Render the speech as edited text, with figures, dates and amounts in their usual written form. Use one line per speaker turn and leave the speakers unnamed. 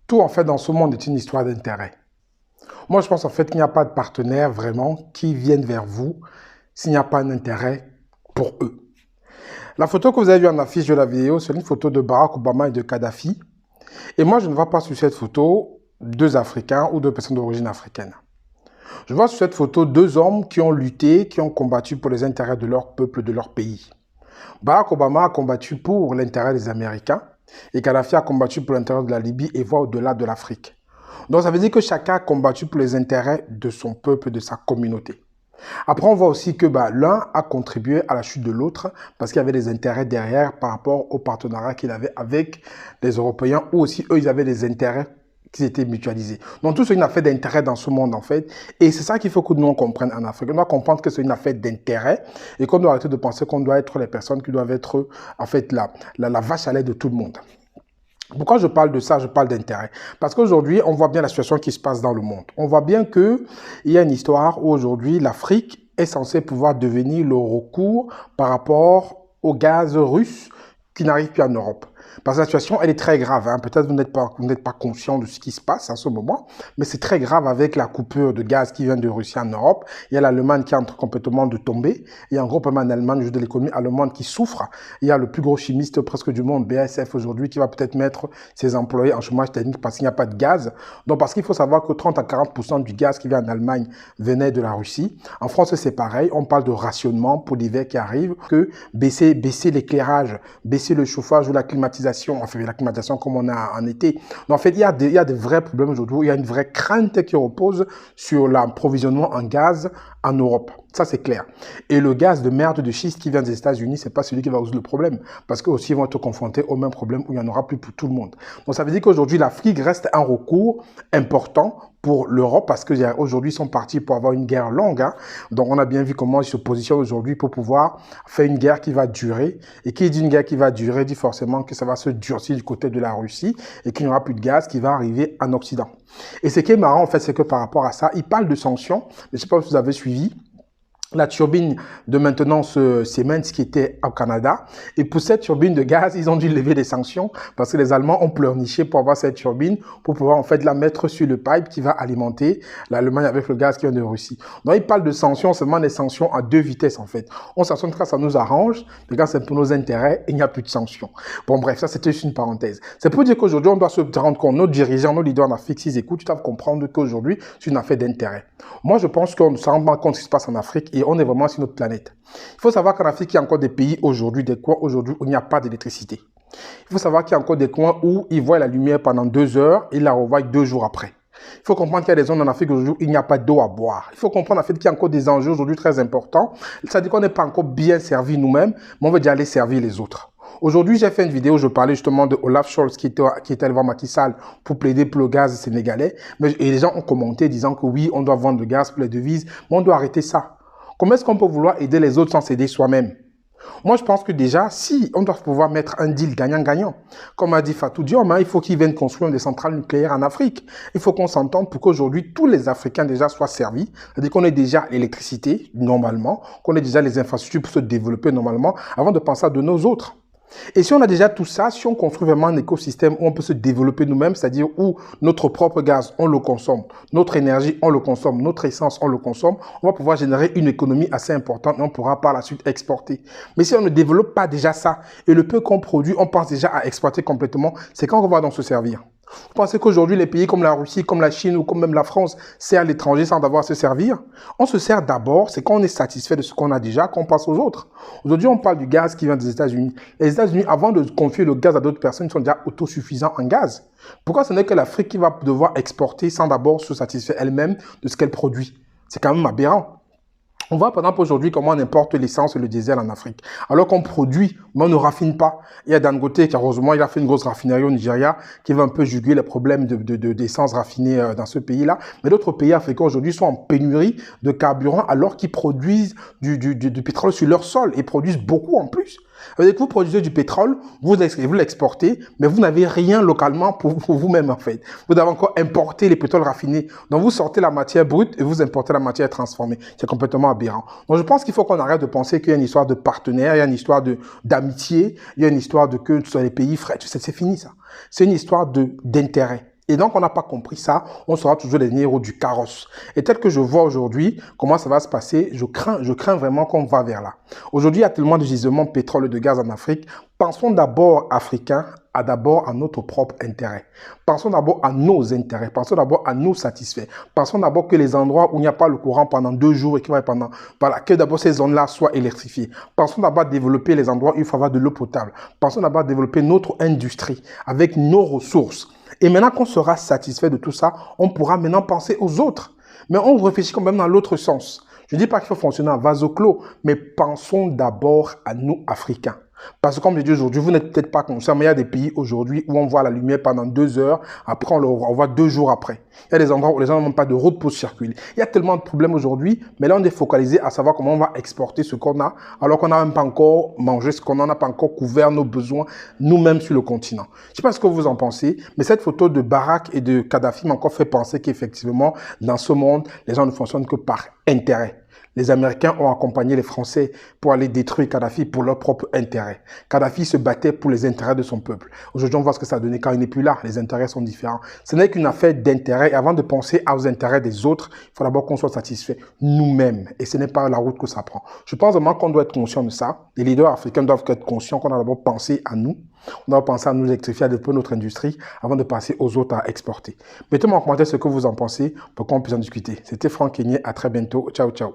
Tout, en fait, dans ce monde est une histoire d'intérêt. Moi, je pense, en fait, qu'il n'y a pas de partenaire vraiment qui vienne vers vous s'il n'y a pas un intérêt pour eux. La photo que vous avez vue en affiche de la vidéo, c'est une photo de Barack Obama et de Kadhafi. Et moi, je ne vois pas sur cette photo deux Africains ou deux personnes d'origine africaine. Je vois sur cette photo deux hommes qui ont lutté, qui ont combattu pour les intérêts de leur peuple, de leur pays. Barack Obama a combattu pour l'intérêt des Américains et Kadhafi a combattu pour l'intérêt de la Libye et voire au-delà de l'Afrique. Donc ça veut dire que chacun a combattu pour les intérêts de son peuple, de sa communauté. Après, on voit aussi que l'un a contribué à la chute de l'autre parce qu'il y avait des intérêts derrière par rapport au partenariat qu'il avait avec les Européens ou aussi eux, ils avaient des intérêts qui étaient mutualisés. Donc tout c'est une affaire d'intérêt dans ce monde en fait. Et c'est ça qu'il faut que nous on comprenne en Afrique. On doit comprendre que c'est une affaire d'intérêt et qu'on doit arrêter de penser qu'on doit être les personnes qui doivent être en fait la vache à lait de tout le monde. Pourquoi je parle de ça, je parle d'intérêt? Parce qu'aujourd'hui, on voit bien la situation qui se passe dans le monde. On voit bien qu'il y a une histoire où aujourd'hui, l'Afrique est censée pouvoir devenir le recours par rapport au gaz russe qui n'arrive plus en Europe. Parce que la situation, elle est très grave. Hein. Peut-être que vous n'êtes pas conscient de ce qui se passe en ce moment, mais c'est très grave avec la coupure de gaz qui vient de Russie en Europe. Il y a l'Allemagne qui est en train complètement de tomber. Il y a un gros problème en Allemagne, juste de l'économie allemande qui souffre. Il y a le plus gros chimiste presque du monde, BASF aujourd'hui, qui va peut-être mettre ses employés en chômage technique parce qu'il n'y a pas de gaz. Donc parce qu'il faut savoir que 30 à 40% du gaz qui vient en Allemagne venait de la Russie. En France, c'est pareil. On parle de rationnement pour l'hiver qui arrive, que baisser l'éclairage, baisser le chauffage ou la climatisation, enfin la climatisation comme on a en été. Donc en fait, il y a des vrais problèmes aujourd'hui. Il y a une vraie crainte qui repose sur l'approvisionnement en gaz en Europe. Ça, c'est clair. Et le gaz de merde de schiste qui vient des États-Unis, c'est pas celui qui va résoudre le problème. Parce qu'eux aussi, ils vont être confrontés au même problème où il n'y en aura plus pour tout le monde. Donc ça veut dire qu'aujourd'hui, l'Afrique reste un recours important pour l'Europe parce qu'aujourd'hui, ils sont partis pour avoir une guerre longue. Hein. Donc on a bien vu comment ils se positionnent aujourd'hui pour pouvoir faire une guerre qui va durer. Et qui dit une guerre qui va durer, dit forcément que ça va se durcir du côté de la Russie et qu'il n'y aura plus de gaz qui va arriver en Occident. Et ce qui est marrant, en fait, c'est que par rapport à ça, ils parlent de sanctions. Mais je ne sais pas si vous avez suivi. La turbine de maintenance Siemens qui était au Canada. Et pour cette turbine de gaz, ils ont dû lever des sanctions parce que les Allemands ont pleurniché pour avoir cette turbine, pour pouvoir en fait la mettre sur le pipe qui va alimenter l'Allemagne avec le gaz qui vient de Russie. Donc ils parlent de sanctions, seulement des sanctions à deux vitesses en fait. On sanctionne quand ça nous arrange, mais quand c'est pour nos intérêts, il n'y a plus de sanctions. Bon bref, ça c'était juste une parenthèse. C'est pour dire qu'aujourd'hui, on doit se rendre compte, nos dirigeants, nos leaders en Afrique, s'ils écoutent, ils doivent comprendre qu'aujourd'hui, c'est une affaire d'intérêt. Moi, je pense qu'on ne se rend pas compte de ce qui se passe en Afrique et on est vraiment sur notre planète. Il faut savoir qu'en Afrique, il y a encore des pays aujourd'hui, des coins aujourd'hui où il n'y a pas d'électricité. Il faut savoir qu'il y a encore des coins où ils voient la lumière pendant 2 heures et la revoient 2 jours après. Il faut comprendre qu'il y a des zones en Afrique aujourd'hui où il n'y a pas d'eau à boire. Il faut comprendre en fait qu'il y a encore des enjeux aujourd'hui très importants. C'est-à-dire qu'on n'est pas encore bien servi nous-mêmes, mais on veut déjà aller servir les autres. Aujourd'hui, j'ai fait une vidéo où je parlais justement de Olaf Scholz qui était allé voir Macky Sall pour plaider pour le gaz sénégalais. Et les gens ont commenté disant que oui, on doit vendre le gaz pour les devises, mais on doit arrêter ça. Comment est-ce qu'on peut vouloir aider les autres sans s'aider soi-même? Moi, je pense que déjà, si on doit pouvoir mettre un deal gagnant-gagnant, comme a dit Fatou Diom, il faut qu'ils viennent construire des centrales nucléaires en Afrique. Il faut qu'on s'entende pour qu'aujourd'hui, tous les Africains déjà soient servis. C'est-à-dire qu'on ait déjà l'électricité, normalement, qu'on ait déjà les infrastructures pour se développer normalement, avant de penser à de nos autres. Et si on a déjà tout ça, si on construit vraiment un écosystème où on peut se développer nous-mêmes, c'est-à-dire où notre propre gaz, on le consomme, notre énergie, on le consomme, notre essence, on le consomme, on va pouvoir générer une économie assez importante et on pourra par la suite exporter. Mais si on ne développe pas déjà ça, et le peu qu'on produit, on pense déjà à exploiter complètement, c'est quand on va donc se servir. Vous pensez qu'aujourd'hui, les pays comme la Russie, comme la Chine ou comme même la France servent l'étranger sans devoir se servir? On se sert d'abord, c'est quand on est satisfait de ce qu'on a déjà qu'on passe aux autres. Aujourd'hui, on parle du gaz qui vient des États-Unis. Les États-Unis, avant de confier le gaz à d'autres personnes, ils sont déjà autosuffisants en gaz. Pourquoi ce n'est que l'Afrique qui va devoir exporter sans d'abord se satisfaire elle-même de ce qu'elle produit? C'est quand même aberrant. On voit par exemple aujourd'hui comment on importe l'essence et le diesel en Afrique. Alors qu'on produit, mais on ne raffine pas. Il y a Dangote qui, heureusement, il a fait une grosse raffinerie au Nigeria qui va un peu juguler les problèmes d'essence raffinée dans ce pays-là. Mais d'autres pays africains aujourd'hui sont en pénurie de carburant alors qu'ils produisent du pétrole sur leur sol et produisent beaucoup en plus. C'est-à-dire que vous produisez du pétrole, vous l'exportez, mais vous n'avez rien localement pour vous-même en fait. Vous avez encore importé les pétroles raffinés. Donc vous sortez la matière brute et vous importez la matière transformée. C'est complètement aberrant. Donc je pense qu'il faut qu'on arrête de penser qu'il y a une histoire de partenaire, il y a une histoire d'amitié, il y a une histoire de que ce sont les pays frères. C'est fini ça. C'est une histoire d'intérêt. Et donc, on n'a pas compris ça, on sera toujours les héros du carrosse. Et tel que je vois aujourd'hui, comment ça va se passer, je crains vraiment qu'on va vers là. Aujourd'hui, il y a tellement de gisements de pétrole et de gaz en Afrique. Pensons d'abord, Africains, d'abord à notre propre intérêt. Pensons d'abord à nos intérêts. Pensons d'abord à nous satisfaire. Pensons d'abord que les endroits où il n'y a pas le courant pendant 2 jours et que d'abord ces zones-là soient électrifiées. Pensons d'abord à développer les endroits où il faut avoir de l'eau potable. Pensons d'abord à développer notre industrie avec nos ressources. Et maintenant qu'on sera satisfait de tout ça, on pourra maintenant penser aux autres. Mais on réfléchit quand même dans l'autre sens. Je ne dis pas qu'il faut fonctionner en vase clos, mais pensons d'abord à nous, Africains. Parce que comme je dis aujourd'hui, vous n'êtes peut-être pas conscient, mais il y a des pays aujourd'hui où on voit la lumière pendant 2 heures, après on voit 2 jours après. Il y a des endroits où les gens n'ont même pas de route pour circuler. Il y a tellement de problèmes aujourd'hui, mais là on est focalisé à savoir comment on va exporter ce qu'on a, alors qu'on n'a même pas encore mangé ce qu'on n'a pas encore couvert nos besoins nous-mêmes sur le continent. Je ne sais pas ce que vous en pensez, mais cette photo de Barack et de Kadhafi m'a encore fait penser qu'effectivement, dans ce monde, les gens ne fonctionnent que par intérêt. Les Américains ont accompagné les Français pour aller détruire Kadhafi pour leur propre intérêt. Kadhafi se battait pour les intérêts de son peuple. Aujourd'hui, on voit ce que ça a donné quand il n'est plus là. Les intérêts sont différents. Ce n'est qu'une affaire d'intérêt. Et avant de penser aux intérêts des autres, il faut d'abord qu'on soit satisfait nous-mêmes. Et ce n'est pas la route que ça prend. Je pense vraiment qu'on doit être conscient de ça. Les leaders africains doivent être conscients qu'on doit d'abord penser à nous. On doit penser à nous électrifier, à développer notre industrie avant de passer aux autres à exporter. Mettez-moi en commentaire ce que vous en pensez pour qu'on puisse en discuter. C'était Franck Kenyé. À très bientôt. Ciao, ciao.